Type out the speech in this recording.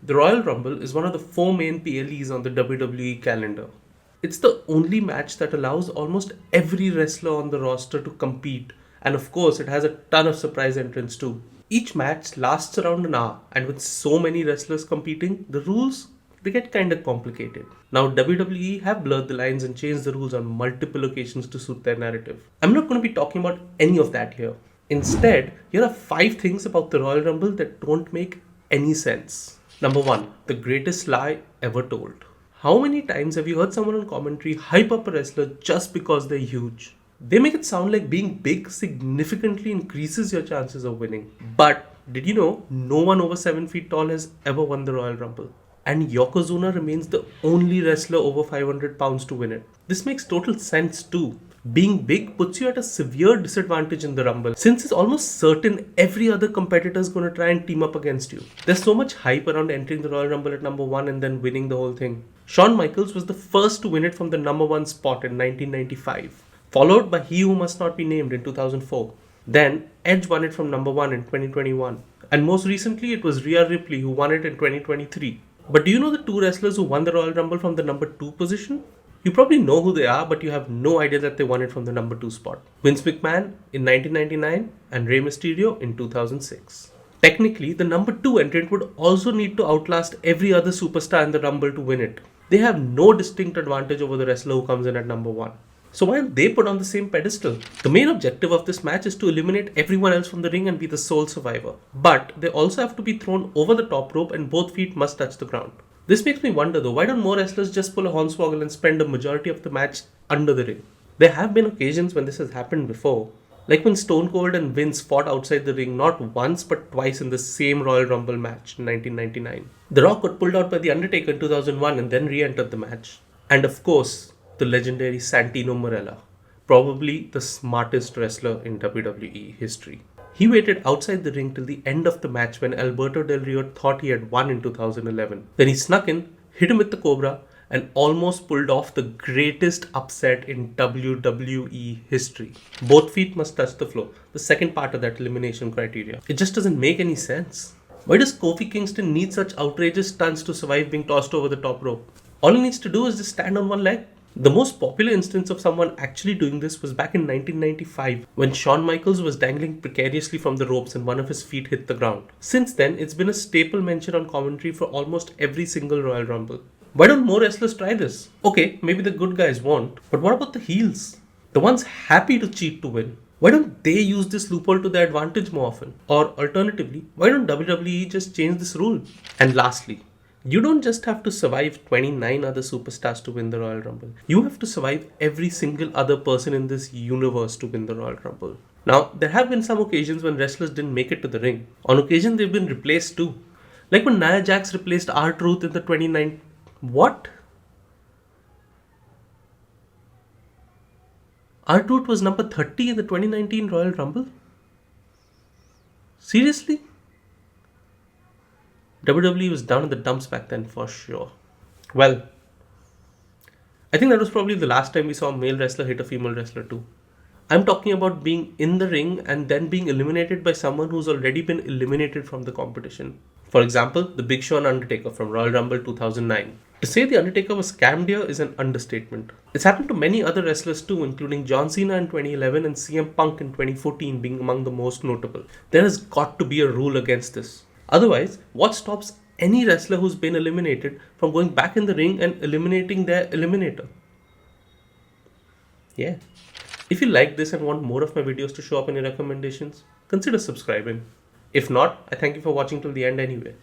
The Royal Rumble is one of the four main PLEs on the WWE calendar. It's the only match that allows almost every wrestler on the roster to compete, and of course, it has a ton of surprise entrants too. Each match lasts around an hour, and with so many wrestlers competing, the rules they get kinda complicated. Now, WWE have blurred the lines and changed the rules on multiple occasions to suit their narrative. I'm not going to be talking about any of that here. Instead, here are 5 things about the Royal Rumble that don't make any sense. Number 1, the greatest lie ever told. How many times have you heard someone on commentary hype up a wrestler just because they're huge? They make it sound like being big significantly increases your chances of winning. But did you know no one over 7 feet tall has ever won the Royal Rumble? And Yokozuna remains the only wrestler over 500 pounds to win it. This makes total sense too. Being big puts you at a severe disadvantage in the Rumble, since it's almost certain every other competitor is going to try and team up against you. There's so much hype around entering the Royal Rumble at number 1 and then winning the whole thing. Shawn Michaels was the first to win it from the number 1 spot in 1995, followed by He Who Must Not Be Named in 2004. Then Edge won it from number 1 in 2021. And most recently it was Rhea Ripley who won it in 2023. But do you know the 2 wrestlers who won the Royal Rumble from the number 2 position? You probably know who they are, but you have no idea that they won it from the number 2 spot. Vince McMahon in 1999 and Rey Mysterio in 2006. Technically, the number 2 entrant would also need to outlast every other superstar in the Rumble to win it. They have no distinct advantage over the wrestler who comes in at number 1. So why are they put on the same pedestal? The main objective of this match is to eliminate everyone else from the ring and be the sole survivor. But they also have to be thrown over the top rope and both feet must touch the ground. This makes me wonder though, why don't more wrestlers just pull a hornswoggle and spend a majority of the match under the ring? There have been occasions when this has happened before. Like when Stone Cold and Vince fought outside the ring not once but twice in the same Royal Rumble match in 1999. The Rock got pulled out by The Undertaker in 2001 and then re-entered the match. And of course, the legendary Santino Marella, probably the smartest wrestler in WWE history. He waited outside the ring till the end of the match when Alberto Del Rio thought he had won in 2011. Then he snuck in, hit him with the Cobra, and almost pulled off the greatest upset in WWE history. Both feet must touch the floor, the second part of that elimination criteria. It just doesn't make any sense. Why does Kofi Kingston need such outrageous stunts to survive being tossed over the top rope? All he needs to do is just stand on one leg. The most popular instance of someone actually doing this was back in 1995 when Shawn Michaels was dangling precariously from the ropes and one of his feet hit the ground. Since then, it's been a staple mention on commentary for almost every single Royal Rumble. Why don't more wrestlers try this? Okay, maybe the good guys won't, but what about the heels? The ones happy to cheat to win. Why don't they use this loophole to their advantage more often? Or alternatively, why don't WWE just change this rule? And lastly, you don't just have to survive 29 other superstars to win the Royal Rumble. You have to survive every single other person in this universe to win the Royal Rumble. Now, there have been some occasions when wrestlers didn't make it to the ring. On occasion, they've been replaced too. Like when Nia Jax replaced R-Truth in the 29... What? R-Truth was number 30 in the 2019 Royal Rumble? Seriously? WWE was down in the dumps back then for sure. Well, I think that was probably the last time we saw a male wrestler hit a female wrestler too. I'm talking about being in the ring and then being eliminated by someone who's already been eliminated from the competition. For example, the Big Show and Undertaker from Royal Rumble 2009. To say the Undertaker was scammed here is an understatement. It's happened to many other wrestlers too, including John Cena in 2011 and CM Punk in 2014 being among the most notable. There has got to be a rule against this. Otherwise, what stops any wrestler who's been eliminated from going back in the ring and eliminating their eliminator? Yeah. If you like this and want more of my videos to show up in your recommendations, consider subscribing. If not, I thank you for watching till the end anyway.